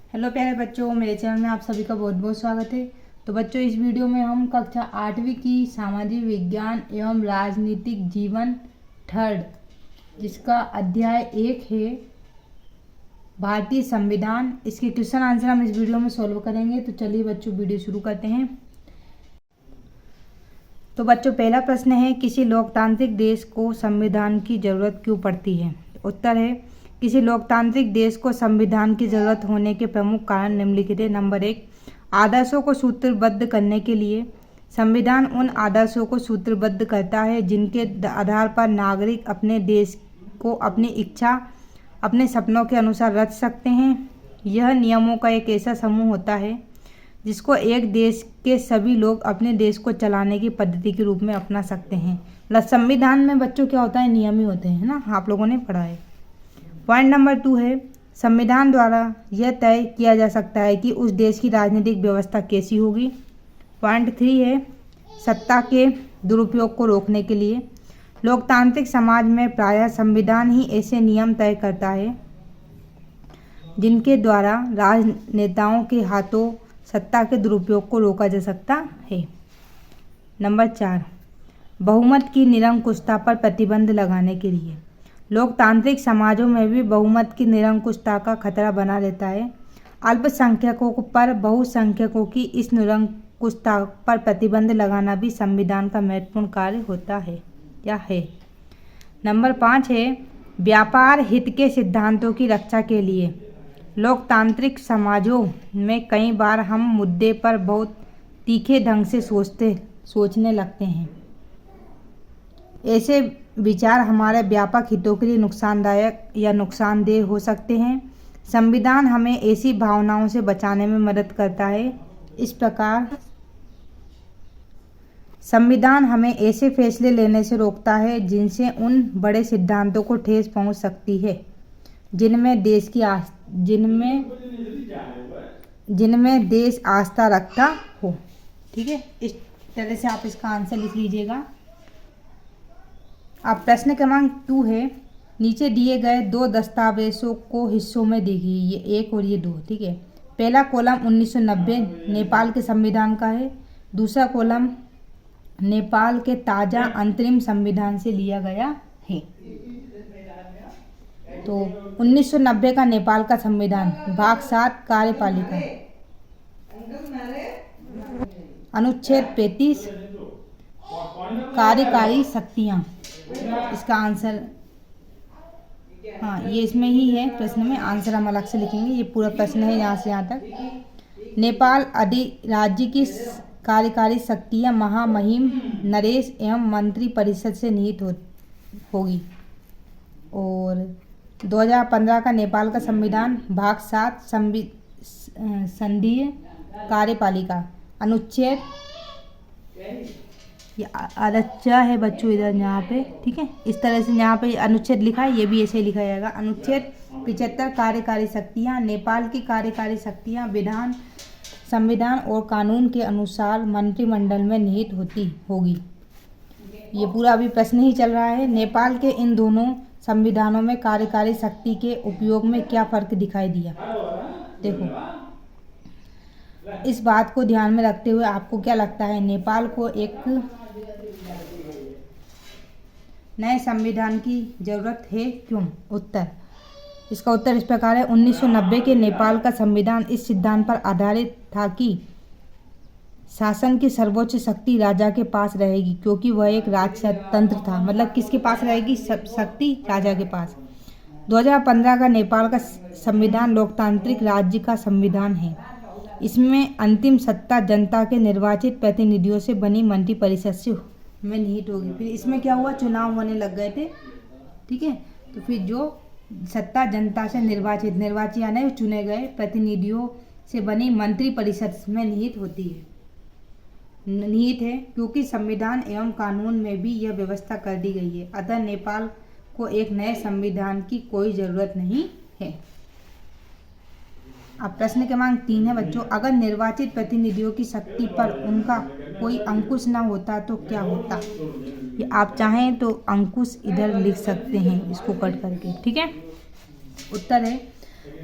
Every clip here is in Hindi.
हेलो प्यारे बच्चों, मेरे चैनल में आप सभी का बहुत बहुत स्वागत है। तो बच्चों, इस वीडियो में हम कक्षा 8वीं की सामाजिक विज्ञान एवं राजनीतिक जीवन थर्ड, जिसका अध्याय 1 है भारतीय संविधान, इसके क्वेश्चन आंसर हम इस वीडियो में सॉल्व करेंगे। तो चलिए बच्चों, वीडियो शुरू करते हैं। तो बच्चों, पहला प्रश्न है, किसी लोकतांत्रिक देश को संविधान की जरूरत क्यों पड़ती है? उत्तर है, किसी लोकतांत्रिक देश को संविधान की जरूरत होने के प्रमुख कारण निम्नलिखित है। नंबर 1, आदर्शों को सूत्रबद्ध करने के लिए। संविधान उन आदर्शों को सूत्रबद्ध करता है जिनके आधार पर नागरिक अपने देश को अपनी इच्छा, अपने सपनों के अनुसार रच सकते हैं। यह नियमों का एक ऐसा समूह होता है जिसको एक देश के सभी लोग अपने देश को चलाने की पद्धति के रूप में अपना सकते हैं। मतलब संविधान में बच्चों क्या होता है, नियम ही होते हैं ना, आप लोगों ने पढ़ा है। पॉइंट नंबर 2 है, संविधान द्वारा यह तय किया जा सकता है कि उस देश की राजनीतिक व्यवस्था कैसी होगी। पॉइंट 3 है, सत्ता के दुरुपयोग को रोकने के लिए। लोकतांत्रिक समाज में प्रायः संविधान ही ऐसे नियम तय करता है जिनके द्वारा राजनेताओं के हाथों सत्ता के दुरुपयोग को रोका जा सकता है। नंबर 4, बहुमत की निरंकुशता पर प्रतिबंध लगाने के लिए। लोकतांत्रिक समाजों में भी बहुमत की निरंकुशता का खतरा बना रहता है। अल्पसंख्यकों पर बहुसंख्यकों की इस निरंकुशता पर प्रतिबंध लगाना भी संविधान का महत्वपूर्ण कार्य होता है या है। नंबर 5 है, व्यापार हित के सिद्धांतों की रक्षा के लिए। लोकतांत्रिक समाजों में कई बार हम मुद्दे पर बहुत तीखे ढंग से सोचने लगते हैं। ऐसे विचार हमारे व्यापक हितों के लिए नुकसानदायक या नुकसानदेह हो सकते हैं। संविधान हमें ऐसी भावनाओं से बचाने में मदद करता है। इस प्रकार संविधान हमें ऐसे फैसले लेने से रोकता है जिनसे उन बड़े सिद्धांतों को ठेस पहुंच सकती है जिनमें देश आस्था रखता हो। ठीक है, इस तरह से आप इसका आंसर लिख लीजिएगा। अब प्रश्न क्रमांक 2 है, नीचे दिए गए 2 दस्तावेजों को हिस्सों में देखिए, ये 1 और ये 2। ठीक है, पहला कॉलम 1990 नेपाल के संविधान का है। दूसरा कॉलम नेपाल के ताज़ा अंतरिम संविधान से लिया गया है। तो 1990 का नेपाल का संविधान, भाग 7 कार्यपालिका, अनुच्छेद 35 कार्यकारी शक्तियाँ। इसका आंसर हाँ, ये इसमें ही है, प्रश्न में आंसर हम अलग से लिखेंगे। ये पूरा प्रश्न है यहाँ से यहाँ तक। नेपाल अधिराज्य की कार्यकारी शक्तियाँ महामहिम नरेश एवं मंत्री परिषद से निहित होगी। और 2015 का नेपाल का संविधान, भाग 7 संघीय कार्यपालिका, अनुच्छेद, ये आरक्षा है बच्चों इधर यहाँ पे। ठीक है, इस तरह से यहाँ पे अनुच्छेद लिखा है, ये भी ऐसे ही लिखा जाएगा। अनुच्छेद 75 कार्यकारी शक्तियाँ। नेपाल की कार्यकारी शक्तियाँ विधान, संविधान और कानून के अनुसार मंत्रिमंडल में निहित होगी। ये पूरा अभी प्रश्न ही चल रहा है। नेपाल के इन दोनों संविधानों में कार्यकारी शक्ति के उपयोग में क्या फर्क दिखाई दिया? देखो, इस बात को ध्यान में रखते हुए आपको क्या लगता है, नेपाल को एक नए संविधान की जरूरत है, क्यों? उत्तर, इसका उत्तर इस प्रकार है। 1990 के नेपाल का संविधान इस सिद्धांत पर आधारित था कि शासन की सर्वोच्च शक्ति राजा के पास रहेगी, क्योंकि वह एक राजतंत्र था। मतलब किसके पास रहेगी शक्ति? राजा के पास। 2015 का नेपाल का संविधान लोकतांत्रिक राज्य का संविधान है। इसमें अंतिम सत्ता जनता के निर्वाचित प्रतिनिधियों से बनी मंत्रिपरिषद से में निहित होगी। फिर इसमें क्या हुआ, चुनाव होने लग गए थे। ठीक है, तो फिर जो सत्ता जनता से निर्वाचित यानी चुने गए प्रतिनिधियों से बनी मंत्रिपरिषद में निहित है, क्योंकि संविधान एवं कानून में भी यह व्यवस्था कर दी गई है। अतः नेपाल को एक नए संविधान की कोई जरूरत नहीं है। अब प्रश्न क्रमांक 3 है बच्चों, अगर निर्वाचित प्रतिनिधियों की शक्ति पर उनका कोई अंकुश न होता तो क्या होता? ये आप चाहें तो अंकुश इधर लिख सकते हैं, इसको कट करके। ठीक है, उत्तर है,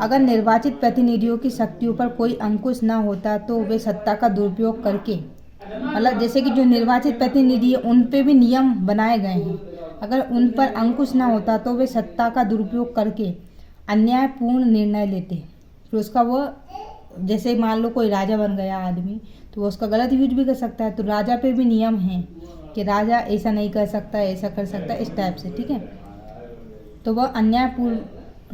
अगर निर्वाचित प्रतिनिधियों की शक्तियों पर कोई अंकुश न होता तो वे सत्ता का दुरुपयोग करके, मतलब जैसे कि जो निर्वाचित प्रतिनिधि है उन पे भी नियम बनाए गए हैं, अगर उन पर अंकुश ना होता तो वे सत्ता का दुरुपयोग करके अन्यायपूर्ण निर्णय लेते। फिर उसका वो, जैसे मान लो कोई राजा बन गया आदमी, तो वो उसका गलत यूज भी कर सकता है। तो राजा पे भी नियम है कि राजा ऐसा नहीं कर सकता, ऐसा कर सकता, इस टाइप से, ठीक है। तो वह अन्यायपूर्ण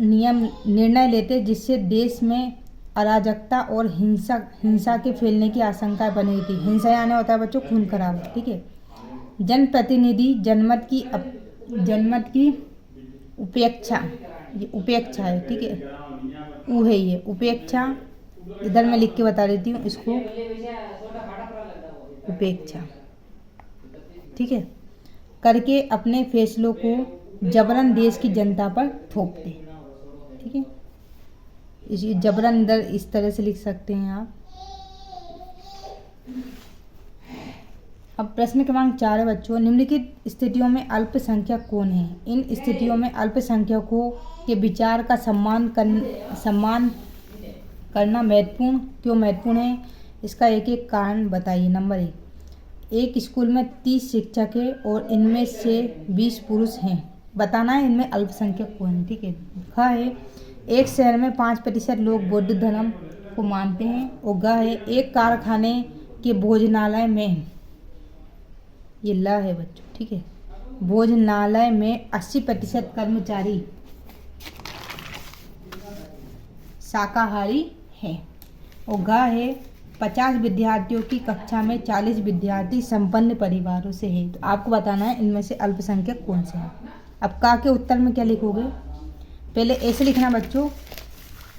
नियम निर्णय लेते जिससे देश में अराजकता और हिंसा के फैलने की आशंका बनी थी। हिंसा यानी होता है बच्चों खून खराब, ठीक है। जनप्रतिनिधि जनमत की उपेक्षा, ये उपेक्षा है, ठीक है, ऊ है ये उपेक्षा, इधर मैं लिख के बता देती हूँ इसको, उपेक्षा, ठीक है, करके अपने फैसलों को जबरन देश की जनता पर थोपते, ठीक है। इस जबरन इधर इस तरह से लिख सकते हैं आप। अब प्रश्न क्रमांक 4 है बच्चों, निम्नलिखित स्थितियों में अल्पसंख्यक कौन है? इन स्थितियों में अल्पसंख्यकों के विचार का सम्मान करना महत्वपूर्ण क्यों महत्वपूर्ण है? इसका एक एक कारण बताइए। नंबर 1, एक स्कूल में 30 शिक्षक है और इनमें से 20 पुरुष हैं, बताना है इनमें अल्पसंख्यक कौन है, ठीक है। ख है, एक शहर में 5% लोग बौद्ध धर्म को मानते हैं। और ग है, एक कारखाने के भोजनालय में, ये ल है बच्चों, ठीक है, भोजनालय में 80% कर्मचारी शाकाहारी हैं। और ग है, 50 विद्यार्थियों की कक्षा में 40 विद्यार्थी संपन्न परिवारों से हैं। तो आपको बताना है इनमें से अल्पसंख्यक कौन से हैं। अब का के उत्तर में क्या लिखोगे? पहले ऐसे लिखना बच्चों,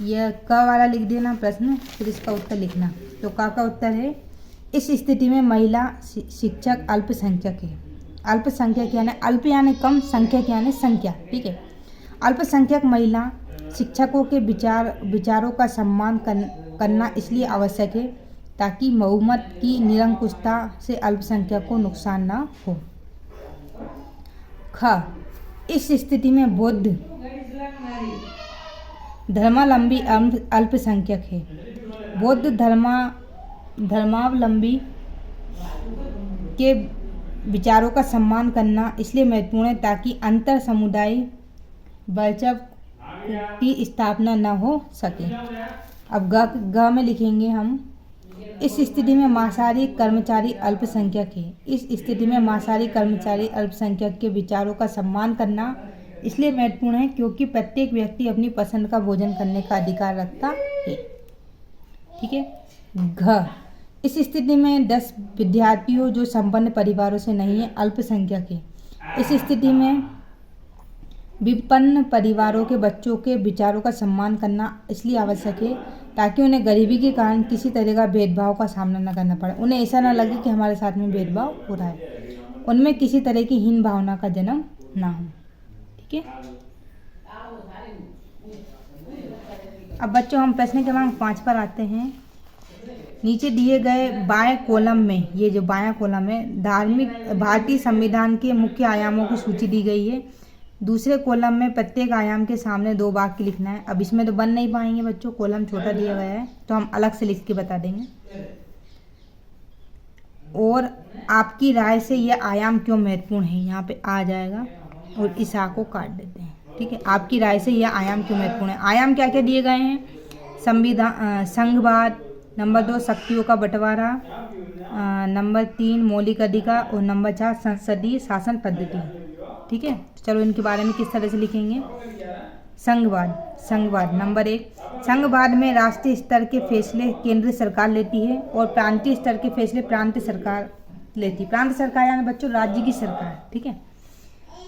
यह क वाला लिख देना प्रश्न, फिर इसका उत्तर लिखना। तो का उत्तर है, इस स्थिति में महिला शिक्षक अल्पसंख्यक है। अल्पसंख्यक यानी अल्प यानी कम, संख्यक यानी संख्या, ठीक है। अल्पसंख्यक महिला शिक्षकों के विचारों का सम्मान करना इसलिए आवश्यक है ताकि बहुमत की निरंकुशता से अल्पसंख्यक को नुकसान न हो। ख, इस स्थिति में बौद्ध धर्मावलंबी अल्पसंख्यक है। बौद्ध धर्मावलंबी के विचारों का सम्मान करना इसलिए महत्वपूर्ण है ताकि अंतर समुदाय वर्चस्व की स्थापना न हो सके। अब ग में लिखेंगे हम, इस स्थिति में मांसाहारी कर्मचारी अल्पसंख्यक है। इस स्थिति में मांसाहारी कर्मचारी अल्पसंख्यक के विचारों का सम्मान करना इसलिए महत्वपूर्ण है क्योंकि प्रत्येक व्यक्ति अपनी पसंद का भोजन करने का अधिकार रखता है, ठीक है। घ, इस स्थिति में 10 विद्यार्थियों जो संपन्न परिवारों से नहीं है अल्पसंख्यक है। इस स्थिति में विपन्न परिवारों के बच्चों के विचारों का सम्मान करना इसलिए आवश्यक है ताकि उन्हें गरीबी के कारण किसी तरह का भेदभाव का सामना न करना पड़े। उन्हें ऐसा ना लगे कि हमारे साथ में भेदभाव हो रहा है, उनमें किसी तरह की हीन भावना का जन्म ना हो, ठीक है। अब बच्चों हम प्रश्न क्रमांक 5 पर आते हैं। नीचे दिए गए बाएं कॉलम में, ये जो बायां कॉलम है, भारतीय संविधान के मुख्य आयामों की सूची दी गई है। दूसरे कॉलम में प्रत्येक आयाम के सामने 2 वाक्य लिखना है। अब इसमें तो बन नहीं पाएंगे बच्चों, कॉलम छोटा दिया गया है, तो हम अलग से लिख के बता देंगे। और आपकी राय से यह आयाम क्यों महत्वपूर्ण है, यहाँ पे आ जाएगा और इस आ को काट देते हैं, ठीक है। आपकी राय से यह आयाम क्यों महत्वपूर्ण है। आयाम क्या क्या दिए गए हैं? संविधान, संघवाद, नंबर 2 शक्तियों का बंटवारा, नंबर 3 मौलिक अधिकार और नंबर 4 संसदीय शासन पद्धति, ठीक है। चलो इनके बारे में किस तरह से लिखेंगे। संघवाद नंबर 1, संघवाद में राष्ट्रीय स्तर के फैसले केंद्र सरकार लेती है और प्रांतीय स्तर के फैसले प्रांत सरकार लेती है। प्रांत सरकार यानी बच्चों राज्य की सरकार, ठीक है।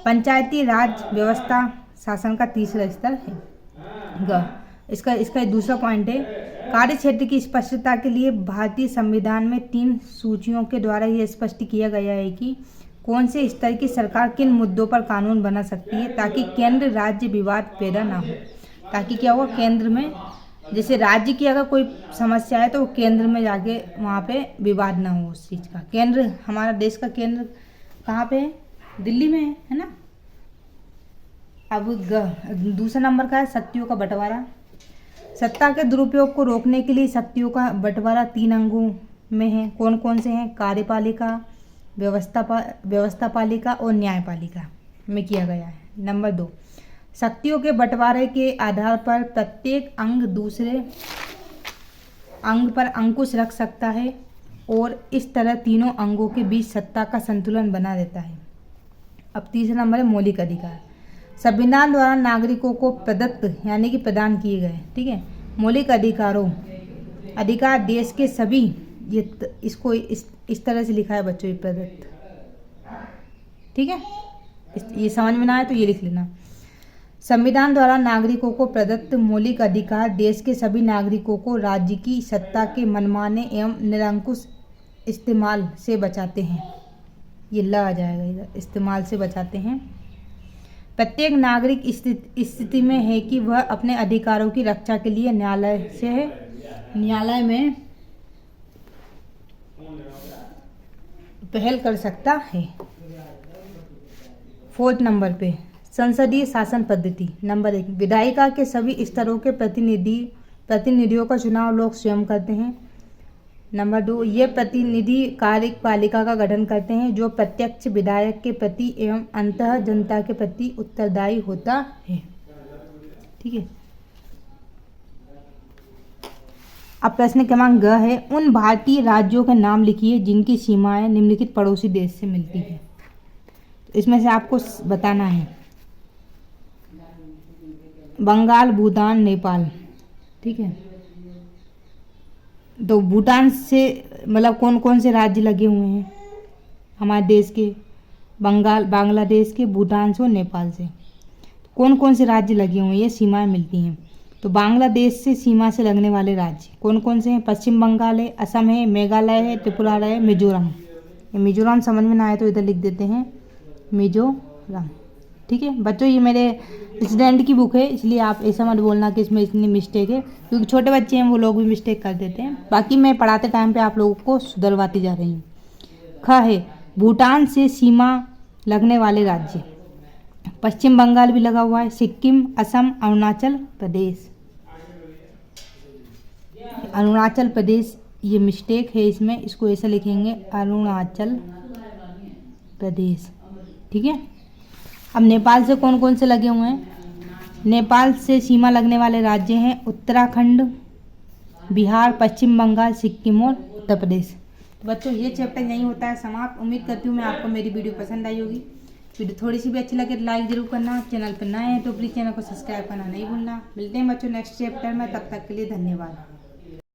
पंचायती राज व्यवस्था शासन का तीसरा स्तर है। इसका दूसरा पॉइंट है, कार्य क्षेत्र की स्पष्टता के लिए भारतीय संविधान में 3 सूचियों के द्वारा यह स्पष्ट किया गया है कि कौन से स्तर की सरकार किन मुद्दों पर कानून बना सकती है ताकि केंद्र राज्य विवाद पैदा ना हो। ताकि क्या होगा, केंद्र में जैसे राज्य की अगर कोई समस्या है तो वो केंद्र में जाके वहाँ पे विवाद ना हो उस चीज़ का। केंद्र, हमारा देश का केंद्र कहाँ पे है? दिल्ली में है ना। अब दूसरा नंबर का है शक्तियों का बंटवारा। सत्ता के दुरुपयोग को रोकने के लिए शक्तियों का बंटवारा 3 अंगों में है। कौन कौन से हैं? कार्यपालिका, व्यवस्थापालिका और न्यायपालिका में किया गया है। नंबर 2, शक्तियों के बंटवारे के आधार पर प्रत्येक अंग दूसरे अंग पर अंकुश रख सकता है और इस तरह तीनों अंगों के बीच सत्ता का संतुलन बना रहता है। अब तीसरा नंबर है मौलिक अधिकार। संविधान द्वारा नागरिकों को प्रदत्त यानी कि प्रदान किए गए, ठीक है, मौलिक अधिकार देश के सभी, ये इसको इस तरह से लिखा है बच्चों, ये प्रदत्त, ठीक है, ये समझ में ना आए तो ये लिख लेना। संविधान द्वारा नागरिकों को प्रदत्त मौलिक अधिकार देश के सभी नागरिकों को राज्य की सत्ता के मनमाने एवं निरंकुश इस्तेमाल से बचाते हैं। ये ला आ जाएगा इधर, इस्तेमाल से बचाते हैं। प्रत्येक नागरिक इस स्थिति में है कि वह अपने अधिकारों की रक्षा के लिए न्यायालय में पहल कर सकता है। 4 नंबर पे संसदीय शासन पद्धति। नंबर 1, विधायिका के सभी स्तरों के प्रतिनिधियों का चुनाव लोग स्वयं करते हैं। नंबर 2, ये प्रतिनिधि कार्यपालिका का गठन करते हैं जो प्रत्यक्ष विधायक के प्रति एवं अंततः जनता के प्रति उत्तरदायी होता है, ठीक है। अब प्रश्न क्रमांक ग है, उन भारतीय राज्यों के नाम लिखिए जिनकी सीमाएं निम्नलिखित पड़ोसी देश से मिलती है। इसमें से आपको बताना है बंगाल, भूटान, नेपाल, ठीक है। तो भूटान से मतलब कौन कौन से राज्य लगे हुए हैं हमारे देश के? बांग्लादेश के, भूटान से और नेपाल से। कौन कौन से राज्य लगे हुए हैं, ये सीमाएं मिलती हैं। तो बांग्लादेश से सीमा से लगने वाले राज्य कौन कौन से हैं? पश्चिम बंगाल है, असम है, मेघालय है, त्रिपुरा है, मिजोरम। मिजोरम समझ में ना आए तो इधर लिख देते हैं मिजोरम, ठीक है बच्चों। ये मेरे स्टूडेंट की बुक है, इसलिए आप ऐसा मत बोलना कि इसमें इतनी मिस्टेक है, क्योंकि छोटे बच्चे हैं वो लोग भी मिस्टेक कर देते हैं। बाकी मैं पढ़ाते टाइम पे आप लोगों को सुधरवाती जा रही हूँ। ख है, भूटान से सीमा लगने वाले राज्य। पश्चिम बंगाल भी लगा हुआ है, सिक्किम, असम, अरुणाचल प्रदेश। अरुणाचल प्रदेश, ये मिस्टेक है इसमें, इसको ऐसा लिखेंगे अरुणाचल प्रदेश, ठीक है। अब नेपाल से कौन कौन से लगे हुए हैं? नेपाल से सीमा लगने वाले राज्य हैं उत्तराखंड, बिहार, पश्चिम बंगाल, सिक्किम और उत्तर प्रदेश। तो बच्चों ये चैप्टर यहीं होता है समाप्त। उम्मीद करती हूँ मैं आपको मेरी वीडियो पसंद आई होगी। वीडियो थोड़ी सी भी अच्छी लगे तो लाइक जरूर करना। चैनल पर नए हैं तो प्लीज़ चैनल को सब्सक्राइब करना नहीं भूलना। मिलते हैं बच्चों नेक्स्ट चैप्टर में, तब तक के लिए धन्यवाद।